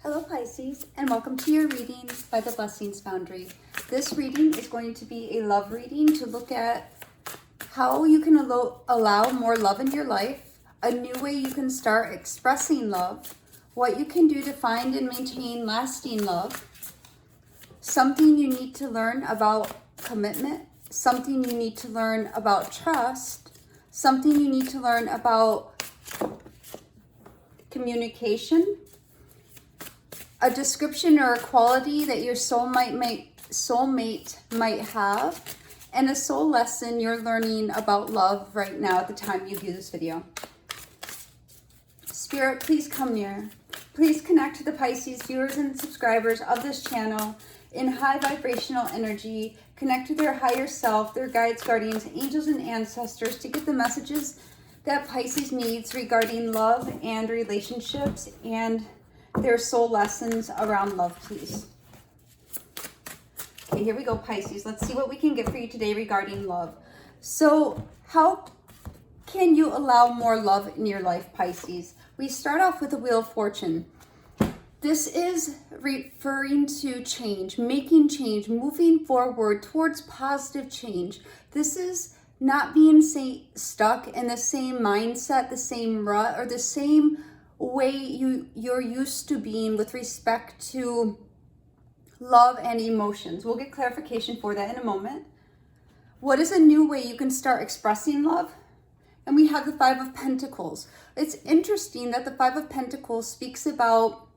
Hello Pisces, and welcome to your reading by the Blessings Foundry. This reading is going to be a love reading to look at how you can allow more love in your life, a new way you can start expressing love, what you can do to find and maintain lasting love, something you need to learn about commitment, something you need to learn about trust, something you need to learn about communication, a description or a quality that your soulmate might have, and a soul lesson you're learning about love right now at the time you view this video. Spirit, please come near. Please connect to the Pisces viewers and subscribers of this channel in high vibrational energy. Connect to their higher self, their guides, guardians, angels, and ancestors to get the messages that Pisces needs regarding love and relationships and their soul lessons around love, please. Okay, here we go, Pisces. Let's see what we can get for you today regarding love. So how can you allow more love in your life, Pisces? We start off with the Wheel of Fortune. This is referring to change, making change, moving forward towards positive change. This is not being stuck in the same mindset, the same rut, or the same way you're used to being with respect to love and emotions. We'll get clarification for that in a moment. What is a new way you can start expressing love? And we have the Five of Pentacles. It's interesting that the Five of Pentacles speaks about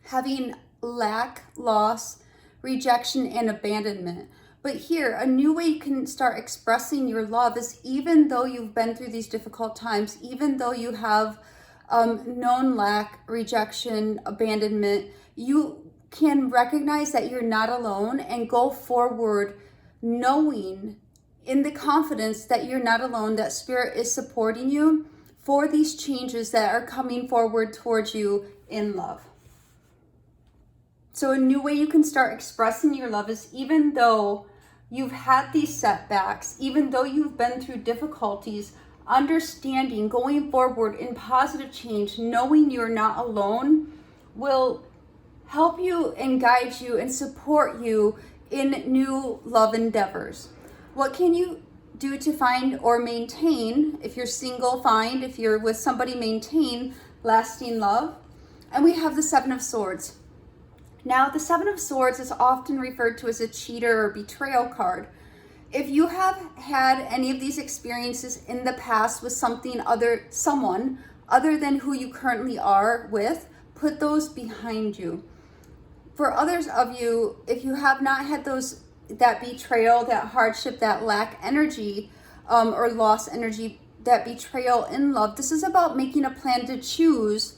having lack, loss, rejection, and abandonment. But here, a new way you can start expressing your love is even though you've been through these difficult times, even though you have known lack, rejection, abandonment, you can recognize that you're not alone and go forward knowing in the confidence that you're not alone, that Spirit is supporting you for these changes that are coming forward towards you in love. So a new way you can start expressing your love is even though you've had these setbacks, even though you've been through difficulties, understanding, going forward in positive change, knowing you're not alone will help you and guide you and support you in new love endeavors. What can you do to find or maintain, if you're single, find, if you're with somebody, maintain lasting love? And we have the Seven of Swords. Now, the Seven of Swords is often referred to as a cheater or betrayal card. If you have had any of these experiences in the past with someone other than who you currently are with, put those behind you. For others of you, if you have not had that betrayal, that hardship, that lack energy, or loss energy, that betrayal in love, this is about making a plan to choose.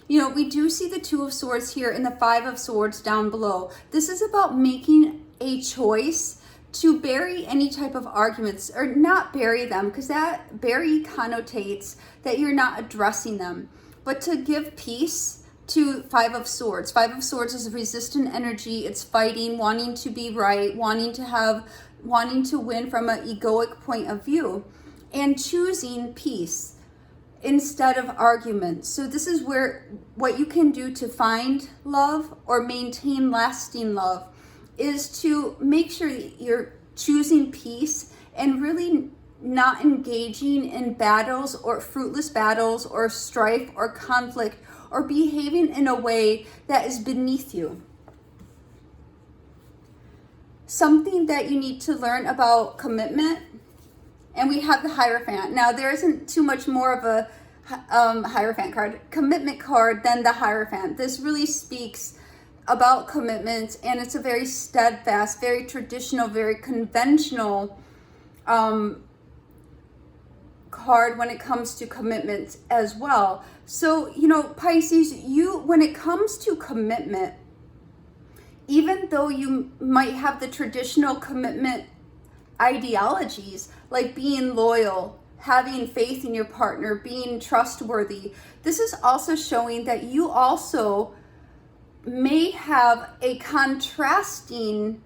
You know, we do see the Two of Swords here and the Five of Swords down below. This is about making a choice to bury any type of arguments, or not bury them, because that bury connotates that you're not addressing them, but to give peace to Five of Swords. Five of Swords is resistant energy. It's fighting, wanting to be right, wanting to win from an egoic point of view, and choosing peace instead of arguments. So this is where what you can do to find love or maintain lasting love is to make sure that you're choosing peace and really not engaging in battles or fruitless battles or strife or conflict or behaving in a way that is beneath you. Something that you need to learn about commitment, and we have the Hierophant. Now, there isn't too much more of a Hierophant card, commitment card, than the Hierophant. This really speaks about commitments, and it's a very steadfast, very traditional, very conventional card when it comes to commitments as well. So, you know, Pisces, when it comes to commitment, even though you might have the traditional commitment ideologies, like being loyal, having faith in your partner, being trustworthy, this is also showing that you also may have a contrasting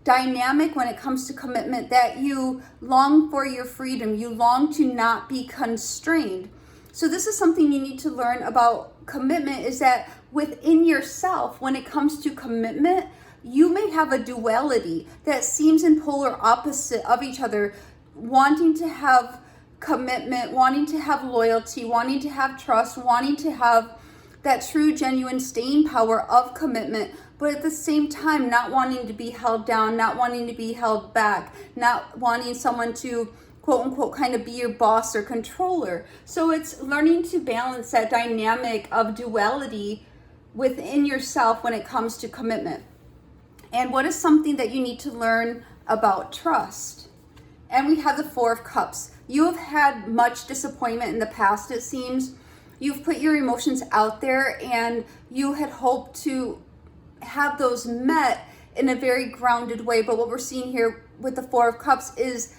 dynamic when it comes to commitment, that you long for your freedom, you long to not be constrained. So this is something you need to learn about commitment, is that within yourself, when it comes to commitment, you may have a duality that seems in polar opposite of each other, wanting to have commitment, wanting to have loyalty, wanting to have trust, wanting to have that true, genuine staying power of commitment, but at the same time, not wanting to be held down, not wanting to be held back, not wanting someone to quote unquote kind of be your boss or controller. So it's learning to balance that dynamic of duality within yourself when it comes to commitment. And what is something that you need to learn about trust? And we have the Four of Cups. You have had much disappointment in the past, it seems. You've put your emotions out there and you had hoped to have those met in a very grounded way. But what we're seeing here with the Four of Cups is,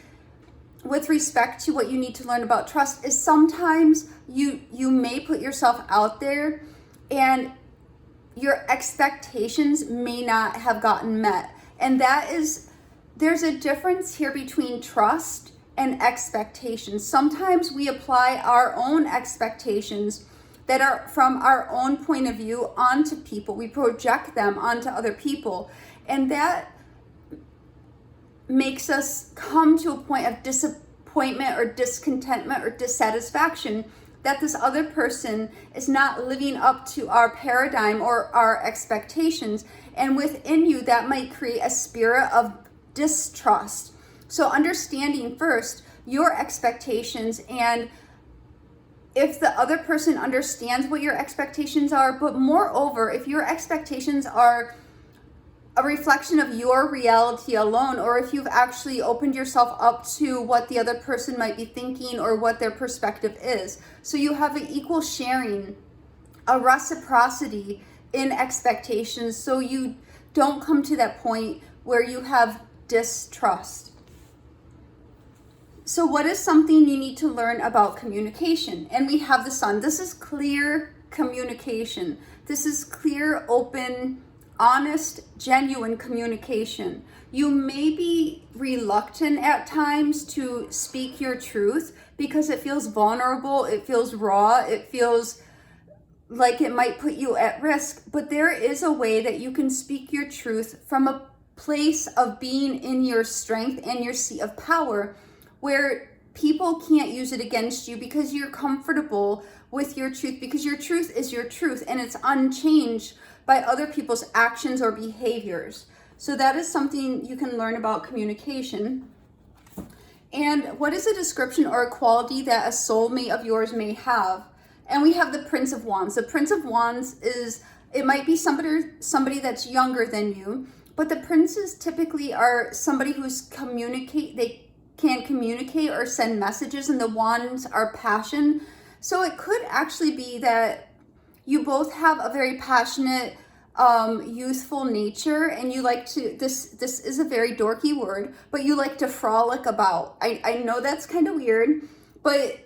with respect to what you need to learn about trust, is sometimes you may put yourself out there and your expectations may not have gotten met. And there's a difference here between trust and expectations. Sometimes we apply our own expectations that are from our own point of view onto people. We project them onto other people. And that makes us come to a point of disappointment or discontentment or dissatisfaction that this other person is not living up to our paradigm or our expectations. And within you, that might create a spirit of distrust. So understanding first your expectations, and if the other person understands what your expectations are, but moreover, if your expectations are a reflection of your reality alone, or if you've actually opened yourself up to what the other person might be thinking or what their perspective is. So you have an equal sharing, a reciprocity in expectations, so you don't come to that point where you have distrust. So what is something you need to learn about communication? And we have the Sun. This is clear communication. This is clear, open, honest, genuine communication. You may be reluctant at times to speak your truth because it feels vulnerable, it feels raw, it feels like it might put you at risk, but there is a way that you can speak your truth from a place of being in your strength and your seat of power, where people can't use it against you because you're comfortable with your truth, because your truth is your truth and it's unchanged by other people's actions or behaviors. So that is something you can learn about communication. And what is a description or a quality that a soulmate of yours may have? And we have the Prince of Wands. The Prince of Wands it might be somebody that's younger than you, but the princes typically are somebody they can communicate or send messages, and the wands are passion. So it could actually be that you both have a very passionate, youthful nature, and you like to, this is a very dorky word, but you like to frolic about. I know that's kind of weird, but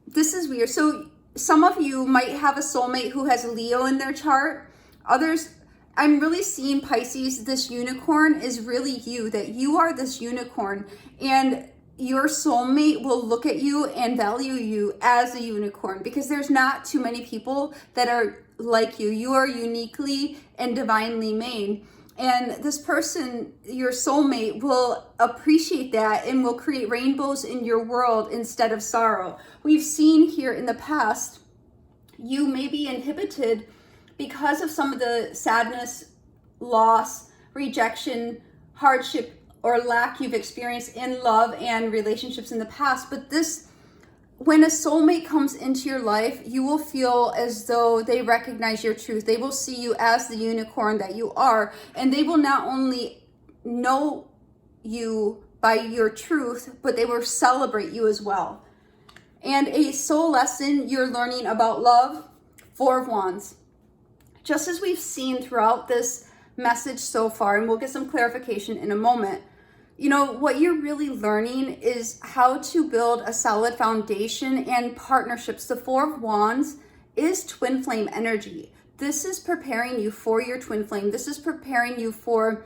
this is weird. So some of you might have a soulmate who has Leo in their chart. Others, I'm really seeing Pisces, this unicorn is really you, that you are this unicorn, and your soulmate will look at you and value you as a unicorn, because there's not too many people that are like you. You are uniquely and divinely made. And this person, your soulmate, will appreciate that and will create rainbows in your world instead of sorrow. We've seen here in the past, you may be inhibited because of some of the sadness, loss, rejection, hardship, or lack you've experienced in love and relationships in the past. But when a soulmate comes into your life, you will feel as though they recognize your truth. They will see you as the unicorn that you are, and they will not only know you by your truth, but they will celebrate you as well. And a soul lesson you're learning about love, Four of Wands. Just as we've seen throughout this message so far, and we'll get some clarification in a moment, what you're really learning is how to build a solid foundation and partnerships. The Four of Wands is twin flame energy. This is preparing you for your twin flame. This is preparing you for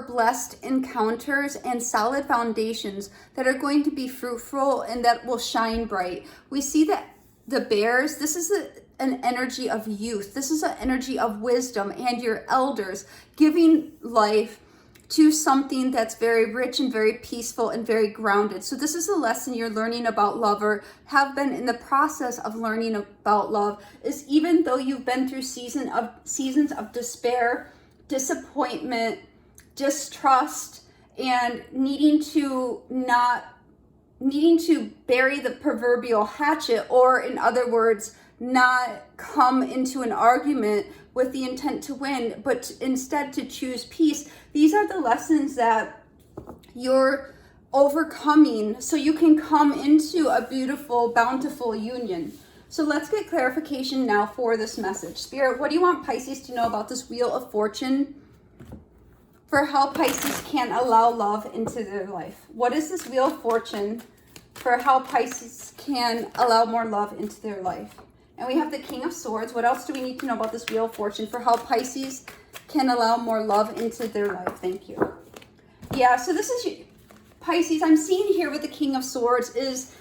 blessed encounters and solid foundations that are going to be fruitful and that will shine bright. We see that the bears, this is an energy of youth. This is an energy of wisdom and your elders giving life to something that's very rich and very peaceful and very grounded. So this is a lesson you're learning about love, or have been in the process of learning about love, is even though you've been through seasons of despair, disappointment, distrust, and needing to bury the proverbial hatchet, or in other words, not come into an argument with the intent to win, but instead to choose peace. These are the lessons that you're overcoming so you can come into a beautiful, bountiful union. So let's get clarification now for this message. Spirit, what do you want Pisces to know about this Wheel of Fortune, for how Pisces can allow love into their life? What is this Wheel of Fortune for how Pisces can allow more love into their life? And we have the King of Swords. What else do we need to know about this Wheel of Fortune for how Pisces can allow more love into their life? Thank you. Yeah, so this is Pisces. I'm seeing here with the King of Swords is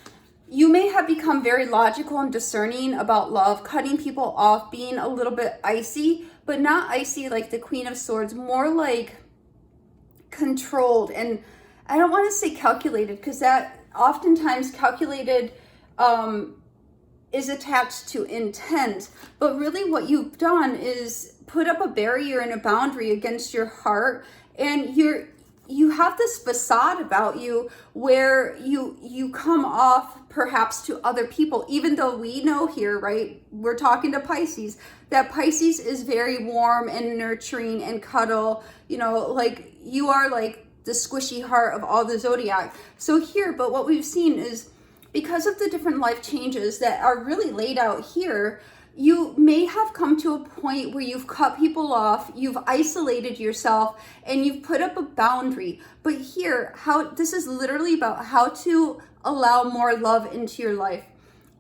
you may have become very logical and discerning about love, cutting people off, being a little bit icy, but not icy like the Queen of Swords, more like controlled. And I don't want to say calculated, because that oftentimes calculated is attached to intent, but really what you've done is put up a barrier and a boundary against your heart, and you have this facade about you where you come off perhaps to other people, even though we know here, right, we're talking to Pisces, that Pisces is very warm and nurturing and cuddle, you know, like you are like the squishy heart of all the zodiac. So here, but what we've seen is, because of the different life changes that are really laid out here, you may have come to a point where you've cut people off, you've isolated yourself, and you've put up a boundary. But here, how this is literally about how to allow more love into your life.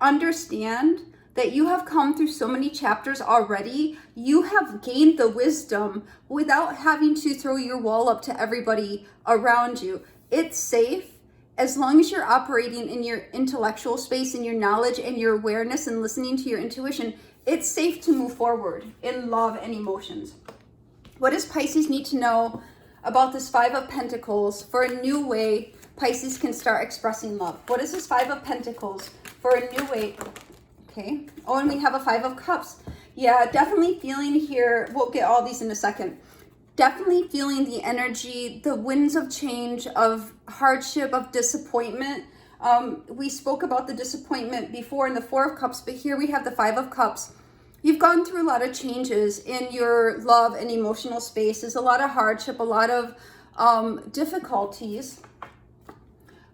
Understand that you have come through so many chapters already. You have gained the wisdom without having to throw your wall up to everybody around you. It's safe. As long as you're operating in your intellectual space and your knowledge and your awareness and listening to your intuition, it's safe to move forward in love and emotions. What does Pisces need to know about this Five of Pentacles for a new way Pisces can start expressing love? What is this Five of Pentacles for a new way? Okay. Oh, and we have a Five of Cups. Yeah, definitely feeling here. We'll get all these in a second. Definitely feeling the energy, the winds of change, of hardship, of disappointment. We spoke about the disappointment before in the Four of Cups, but here we have the Five of Cups. You've gone through a lot of changes in your love and emotional spaces, a lot of hardship, a lot of difficulties.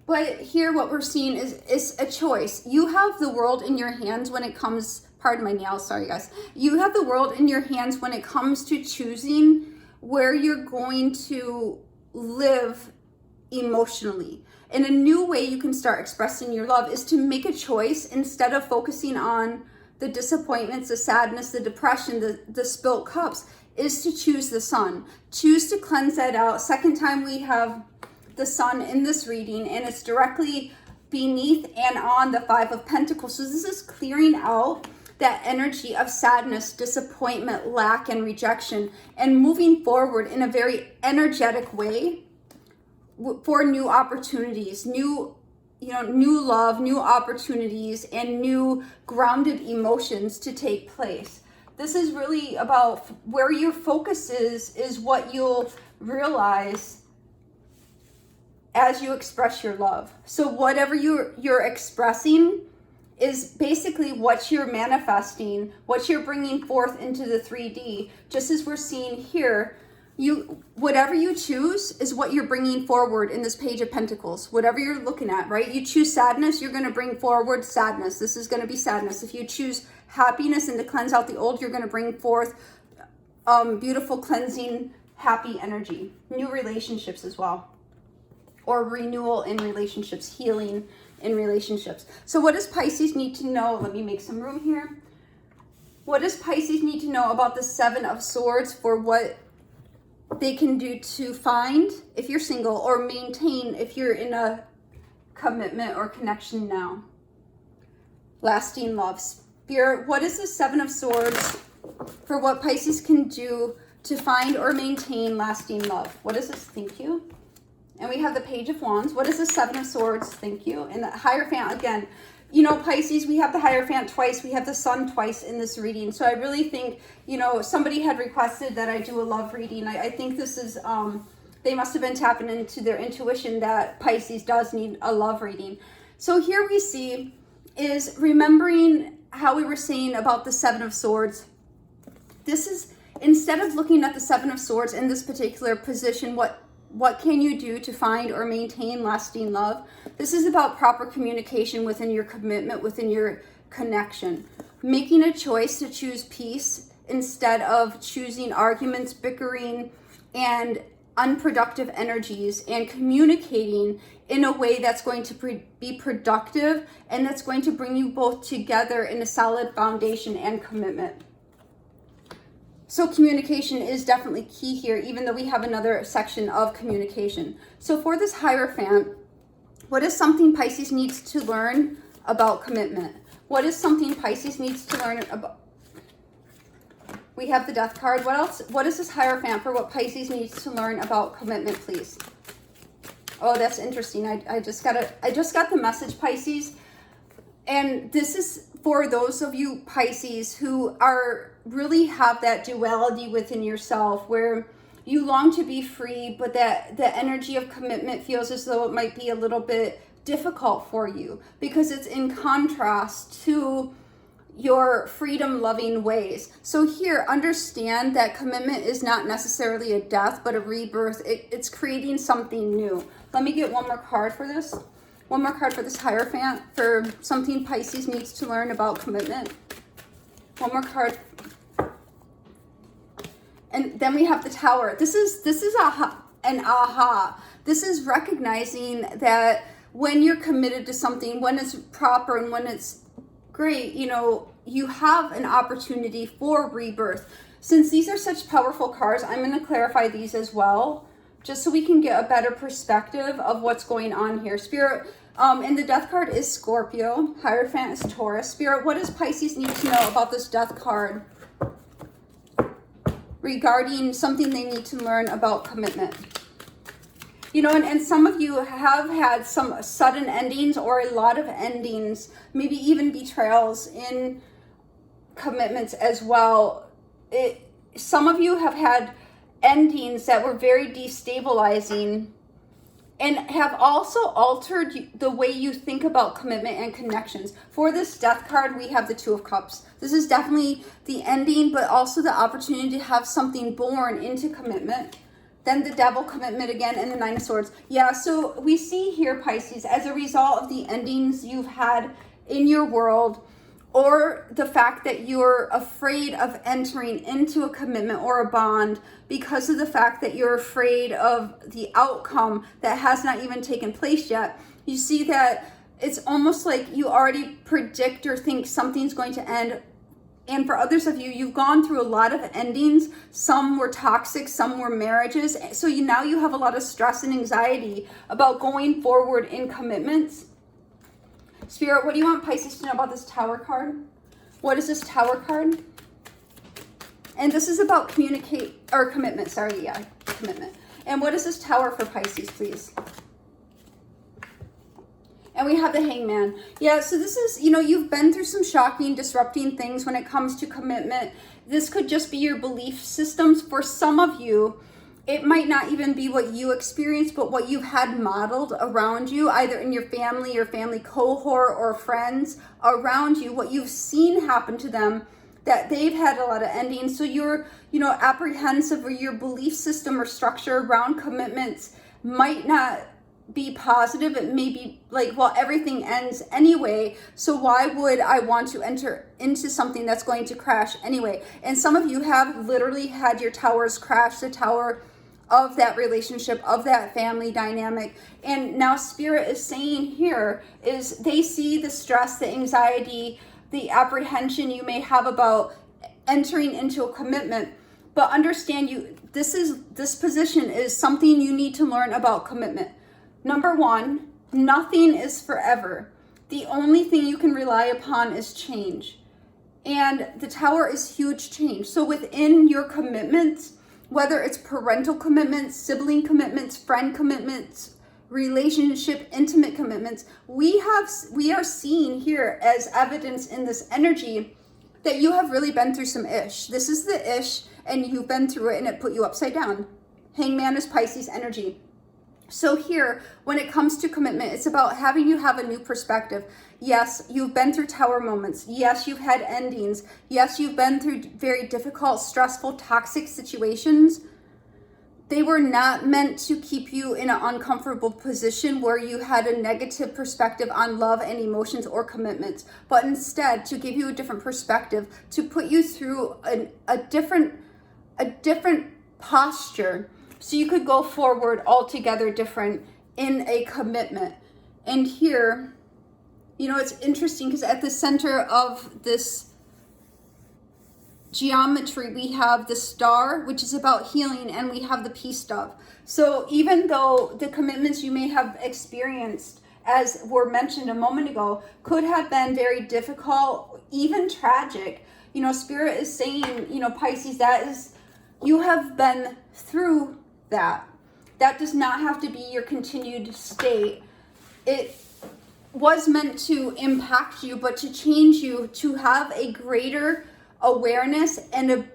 But here what we're seeing is a choice. You have the world in your hands when it comes, pardon my nails, sorry guys. You have the world in your hands when it comes to choosing where you're going to live emotionally. And a new way you can start expressing your love is to make a choice instead of focusing on the disappointments, the sadness, the depression, the spilt cups, is to choose the sun. Choose to cleanse that out. Second time we have the sun in this reading, and it's directly beneath and on the Five of Pentacles. So this is clearing out that energy of sadness, disappointment, lack, and rejection, and moving forward in a very energetic way for new opportunities, new love, new opportunities, and new grounded emotions to take place. This is really about where your focus is what you'll realize as you express your love. So whatever you're expressing is basically what you're manifesting, what you're bringing forth into the 3D. Just as we're seeing here, whatever you choose is what you're bringing forward in this Page of Pentacles. Whatever you're looking at, right? You choose sadness, you're going to bring forward sadness. This is going to be sadness. If you choose happiness and to cleanse out the old, you're going to bring forth beautiful, cleansing, happy energy. New relationships as well. Or renewal in relationships, healing in relationships. So what does Pisces need to know? Let me make some room here. What does Pisces need to know about the Seven of Swords for what they can do to find if you're single, or maintain if you're in a commitment or connection now? Lasting love. Spirit, what is the Seven of Swords for what Pisces can do to find or maintain lasting love? What is this? Thank you. And we have the Page of Wands. What is the Seven of Swords? Thank you. And the Hierophant, again, you know, Pisces, we have the Hierophant twice. We have the Sun twice in this reading. So I really think, you know, somebody had requested that I do a love reading. I think this is, they must have been tapping into their intuition that Pisces does need a love reading. So here we see is remembering how we were saying about the Seven of Swords. This is, instead of looking at the Seven of Swords in this particular position, what can you do to find or maintain lasting love? This is about proper communication within your commitment, within your connection. Making a choice to choose peace instead of choosing arguments, bickering, and unproductive energies, and communicating in a way that's going to be productive and that's going to bring you both together in a solid foundation and commitment. So communication is definitely key here, even though we have another section of communication. So for this Hierophant, what is something Pisces needs to learn about commitment? What is something Pisces needs to learn about? We have the Death card. What else? What is this Hierophant for what Pisces needs to learn about commitment, please? Oh, that's interesting. I just got the message, Pisces. And this is for those of you Pisces who are really have that duality within yourself where you long to be free, but that the energy of commitment feels as though it might be a little bit difficult for you because it's in contrast to your freedom loving ways. So here, understand that commitment is not necessarily a death, but a rebirth. It's creating something new. Let me get one more card for this. One more card for this Hierophant for something Pisces needs to learn about commitment. One more card. And then we have the Tower. This is an aha. This is recognizing that when you're committed to something, when it's proper and when it's great, you know, you have an opportunity for rebirth. Since these are such powerful cards, I'm going to clarify these as well, just so we can get a better perspective of what's going on here. Spirit, and the Death card is Scorpio. Hierophant is Taurus. Spirit, what does Pisces need to know about this Death card regarding something they need to learn about commitment? You know, and some of you have had some sudden endings or a lot of endings, maybe even betrayals in commitments as well. Some of you have had endings that were very destabilizing and have also altered the way you think about commitment and connections. For this Death card, we have the Two of Cups. This is definitely the ending, but also the opportunity to have something born into commitment. Then the Devil, commitment again, and the Nine of Swords. Yeah, so we see here, Pisces, as a result of the endings you've had in your world, or the fact that you're afraid of entering into a commitment or a bond because of the fact that you're afraid of the outcome that has not even taken place yet. You see that it's almost like you already predict or think something's going to end. And for others of you, you've gone through a lot of endings. Some were toxic, some were marriages. So now you have a lot of stress and anxiety about going forward in commitments. Spirit, what do you want Pisces to know about this Tower card? What is this Tower card? And this is about commitment. Commitment. And what is this Tower for Pisces, please? And we have the Hangman. Yeah, so this is, you know, you've been through some shocking, disrupting things when it comes to commitment. This could just be your belief systems. For some of you, it might not even be what you experienced, but what you've had modeled around you, either in your family cohort, or friends around you, what you've seen happen to them, that they've had a lot of endings. So you're, you know, apprehensive, or your belief system or structure around commitments might not be positive. It may be like, well, everything ends anyway, so why would I want to enter into something that's going to crash anyway? And some of you have literally had your towers crash, the tower of that relationship, of that family dynamic. And now Spirit is saying here is they see the stress, the anxiety, the apprehension you may have about entering into a commitment, but understand this position is something you need to learn about commitment. Number one, nothing is forever. The only thing you can rely upon is change. And the Tower is huge change. So within your commitments, whether it's parental commitments, sibling commitments, friend commitments, relationship, intimate commitments, we are seeing here as evidence in this energy that you have really been through some ish. This is the ish, and you've been through it, and it put you upside down. Hangman is Pisces energy. So here, when it comes to commitment, it's about having you have a new perspective. Yes, you've been through Tower moments. Yes, you've had endings. Yes, you've been through very difficult, stressful, toxic situations. They were not meant to keep you in an uncomfortable position where you had a negative perspective on love and emotions or commitments, but instead to give you a different perspective, to put you through a different posture so you could go forward altogether different in a commitment. And here, you know, it's interesting because at the center of this geometry, we have the star, which is about healing, and we have the peace dove. So even though the commitments you may have experienced, as were mentioned a moment ago, could have been very difficult, even tragic, you know, Spirit is saying, you know, Pisces, that is, you have been through that. That does not have to be your continued state. It was meant to impact you, but to change you, to have a greater awareness and a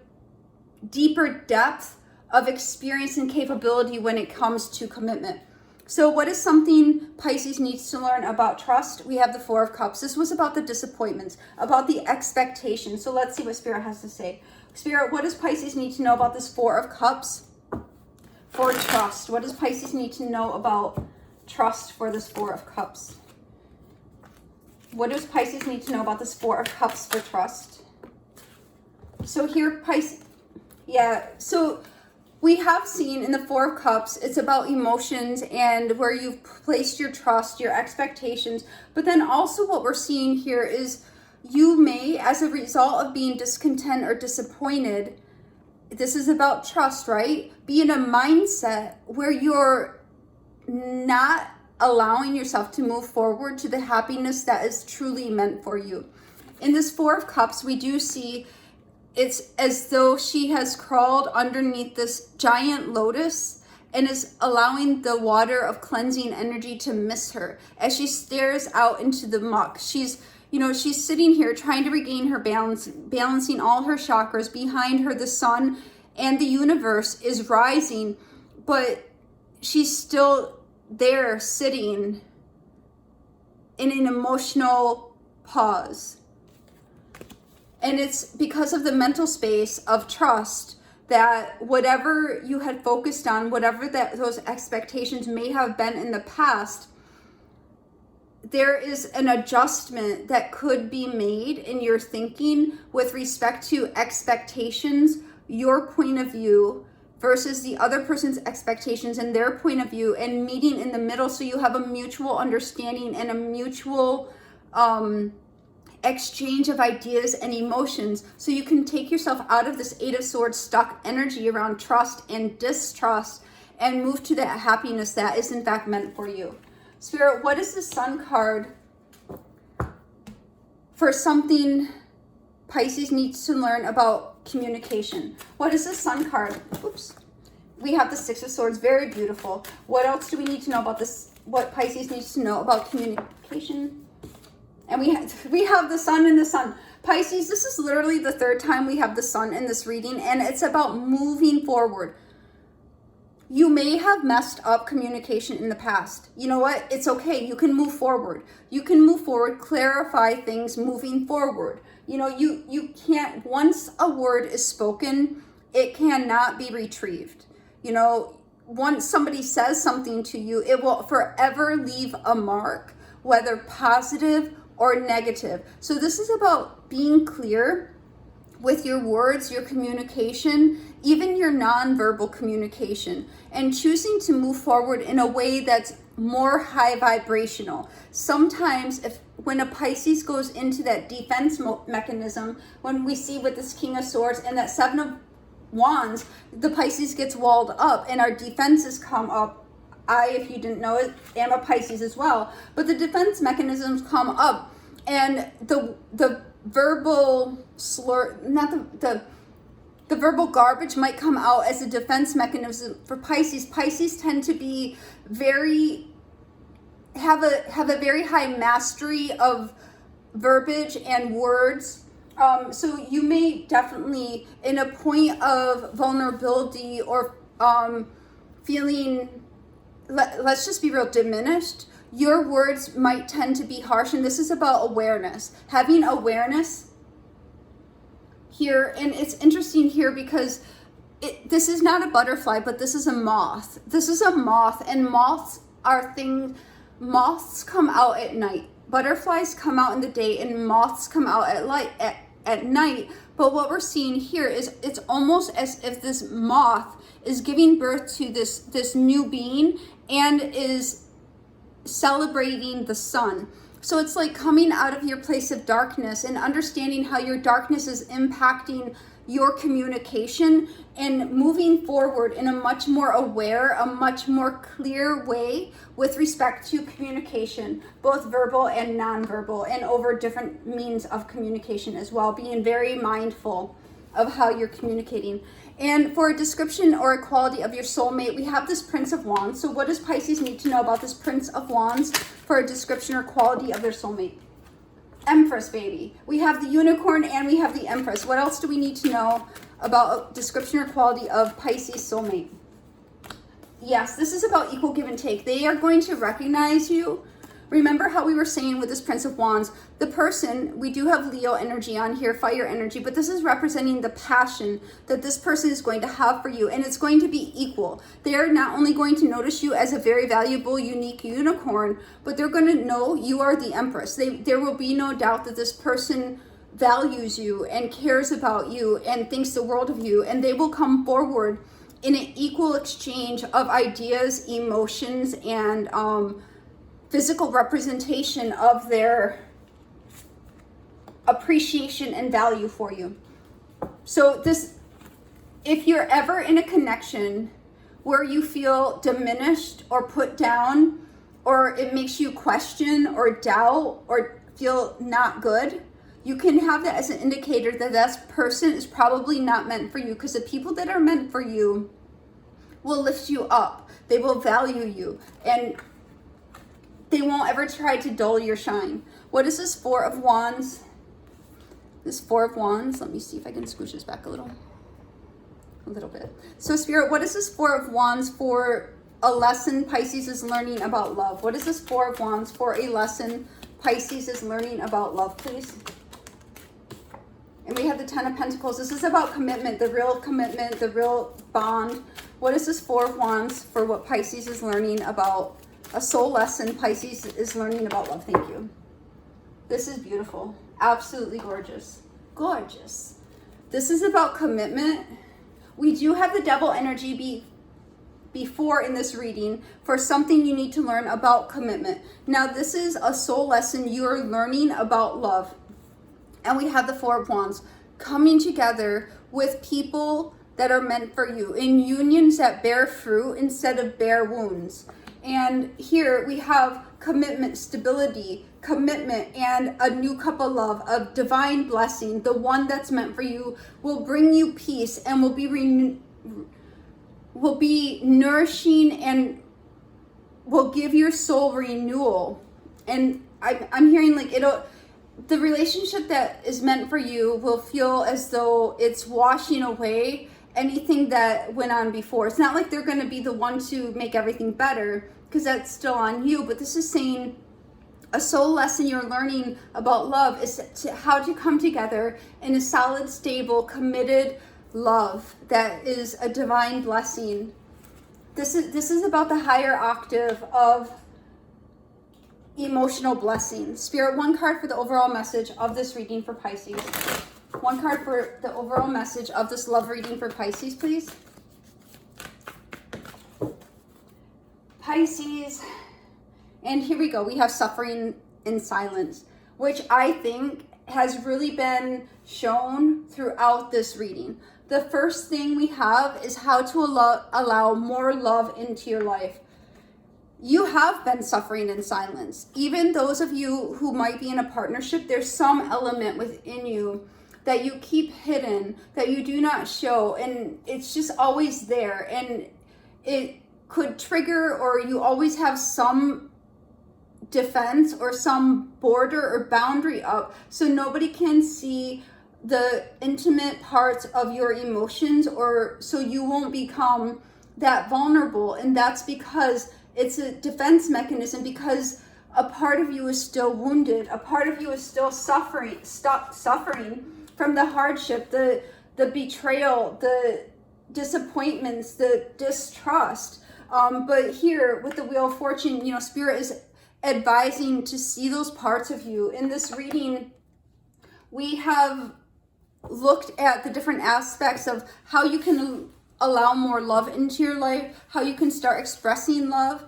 deeper depth of experience and capability when it comes to commitment. So what is something Pisces needs to learn about trust? We have the Four of Cups. This was about the disappointments, about the expectations. So let's see what Spirit has to say. Spirit, what does Pisces need to know about this Four of Cups for trust? What does Pisces need to know about trust for this Four of Cups? What does Pisces need to know about this Four of Cups for trust? So here, Pisces, yeah, so we have seen in the Four of Cups, it's about emotions and where you've placed your trust, your expectations. But then also what we're seeing here is you may, as a result of being discontent or disappointed, this is about trust, right? Be in a mindset where you're not allowing yourself to move forward to the happiness that is truly meant for you. In this Four of Cups, we do see it's as though she has crawled underneath this giant lotus and is allowing the water of cleansing energy to miss her as she stares out into the muck. She's sitting here trying to regain her balance, balancing all her chakras. Behind her, the sun and the universe is rising, but she's still there sitting in an emotional pause. And it's because of the mental space of trust that whatever you had focused on, whatever those expectations may have been in the past, there is an adjustment that could be made in your thinking with respect to expectations, your point of view versus the other person's expectations and their point of view, and meeting in the middle so you have a mutual understanding and a mutual exchange of ideas and emotions, so you can take yourself out of this Eight of Swords stuck energy around trust and distrust and move to that happiness that is in fact meant for you. Spirit, what is the Sun card for something Pisces needs to learn about communication? What is the Sun card? Oops. We have the Six of Swords, very beautiful. What else do we need to know about this? What Pisces needs to know about communication? And we have the Sun and the Sun. Pisces, this is literally the third time we have the Sun in this reading, and it's about moving forward. You may have messed up communication in the past. You know what? It's okay. You can move forward. You can move forward, clarify things moving forward. You know, you can't, once a word is spoken, it cannot be retrieved. You know, once somebody says something to you, it will forever leave a mark, whether positive or negative. So this is about being clear with your words, your communication, even your nonverbal communication, and choosing to move forward in a way that's more high vibrational. Sometimes when a Pisces goes into that defense mechanism, when we see with this King of Swords and that Seven of Wands, the Pisces gets walled up and our defenses come up. I, if you didn't know it, am a Pisces as well. But the defense mechanisms come up, and the verbal slur, not the verbal garbage might come out as a defense mechanism for Pisces. Pisces tend to be have a very high mastery of verbiage and words. So you may definitely, in a point of vulnerability or feeling, let's just be real, diminished, your words might tend to be harsh. And this is about awareness, having awareness here. And it's interesting here because this is not a butterfly, but this is a moth. This is a moth, and moths come out at night. Butterflies come out in the day and moths come out at night. But what we're seeing here is it's almost as if this moth is giving birth to this new being and is celebrating the sun. So it's like coming out of your place of darkness and understanding how your darkness is impacting your communication and moving forward in a much more aware, a much more clear way with respect to communication, both verbal and nonverbal, and over different means of communication as well, being very mindful of how you're communicating. And for a description or a quality of your soulmate, we have this Prince of Wands. So what does Pisces need to know about this Prince of Wands for a description or quality of their soulmate? Empress, baby. We have the Unicorn and we have the Empress. What else do we need to know about a description or quality of Pisces soulmate? Yes, this is about equal give and take. They are going to recognize you. Remember how we were saying with this Prince of Wands, the person, we do have Leo energy on here, fire energy, but this is representing the passion that this person is going to have for you, and it's going to be equal. They're not only going to notice you as a very valuable, unique unicorn, but they're going to know you are the Empress. There will be no doubt that this person values you and cares about you and thinks the world of you, and they will come forward in an equal exchange of ideas, emotions, and physical representation of their appreciation and value for you. So if you're ever in a connection where you feel diminished or put down, or it makes you question or doubt or feel not good, you can have that as an indicator that that person is probably not meant for you, because the people that are meant for you will lift you up. They will value you, and they won't ever try to dull your shine. What is this Four of Wands? This Four of Wands, let me see if I can scooch this back a little bit. So Spirit, what is this Four of Wands for a lesson Pisces is learning about love? What is this Four of Wands for a lesson Pisces is learning about love, please? And we have the Ten of Pentacles. This is about commitment, the real bond. What is this Four of Wands for what Pisces is learning about? A soul lesson Pisces is learning about love. Thank you. This is beautiful. Absolutely gorgeous. Gorgeous. This is about commitment. We do have the Devil energy before in this reading for something you need to learn about commitment. Now, this is a soul lesson you're learning about love. And we have the Four of Wands coming together with people that are meant for you, in unions that bear fruit instead of bear wounds. And here we have commitment, stability, commitment, and a new cup of love, of divine blessing. The one that's meant for you will bring you peace and will be nourishing and will give your soul renewal. And I'm hearing like the relationship that is meant for you will feel as though it's washing away anything that went on before. It's not like they're going to be the one to make everything better, because that's still on you. But this is saying a soul lesson you're learning about love is how to come together in a solid, stable, committed love that is a divine blessing. This is about the higher octave of emotional blessing. Spirit, one card for the overall message of this reading for Pisces. One card for the overall message of this love reading for Pisces, please. Pisces. And here we go. We have suffering in silence, which I think has really been shown throughout this reading. The first thing we have is how to allow more love into your life. you have been suffering in silence. Even those of you who might be in a partnership, there's some element within you that you keep hidden, that you do not show, and it's just always there, and it could trigger, or you always have some defense or some border or boundary up so nobody can see the intimate parts of your emotions, or so you won't become that vulnerable. And that's because it's a defense mechanism, because a part of you is still wounded, a part of you is still suffering from the hardship, the betrayal, the disappointments, the distrust. But here with the Wheel of Fortune, you know, Spirit is advising to see those parts of you. In this reading, we have looked at the different aspects of how you can allow more love into your life, how you can start expressing love,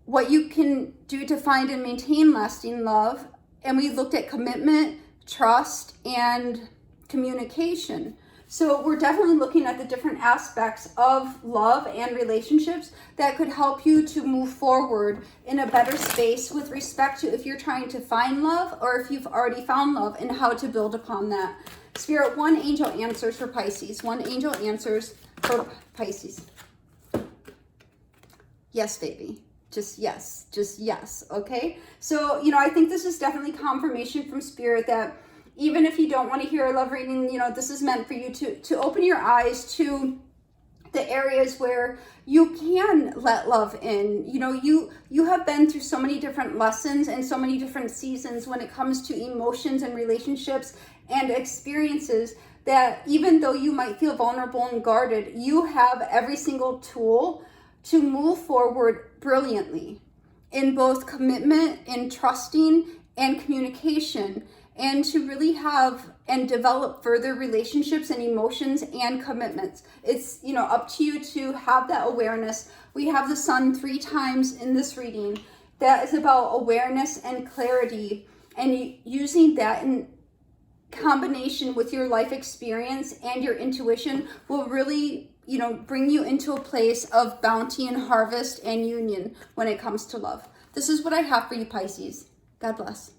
what you can do to find and maintain lasting love. And we looked at commitment, trust, and communication. So we're definitely looking at the different aspects of love and relationships that could help you to move forward in a better space with respect to if you're trying to find love or if you've already found love, and how to build upon that. Spirit, one angel answers for Pisces. One angel answers for Pisces. Yes, baby. Just yes. Just yes. Okay? So, you know, I think this is definitely confirmation from Spirit that even if you don't want to hear a love reading, you know, this is meant for you to open your eyes to the areas where you can let love in. You know, you have been through so many different lessons and so many different seasons when it comes to emotions and relationships and experiences, that even though you might feel vulnerable and guarded, you have every single tool to move forward brilliantly in both commitment, in trusting, and communication, and to really have and develop further relationships and emotions and commitments. It's, you know, up to you to have that awareness. We have the Sun 3 times in this reading. That is about awareness and clarity, and using that in combination with your life experience and your intuition will really, you know, bring you into a place of bounty and harvest and union when it comes to love. This is what I have for you, Pisces. God bless.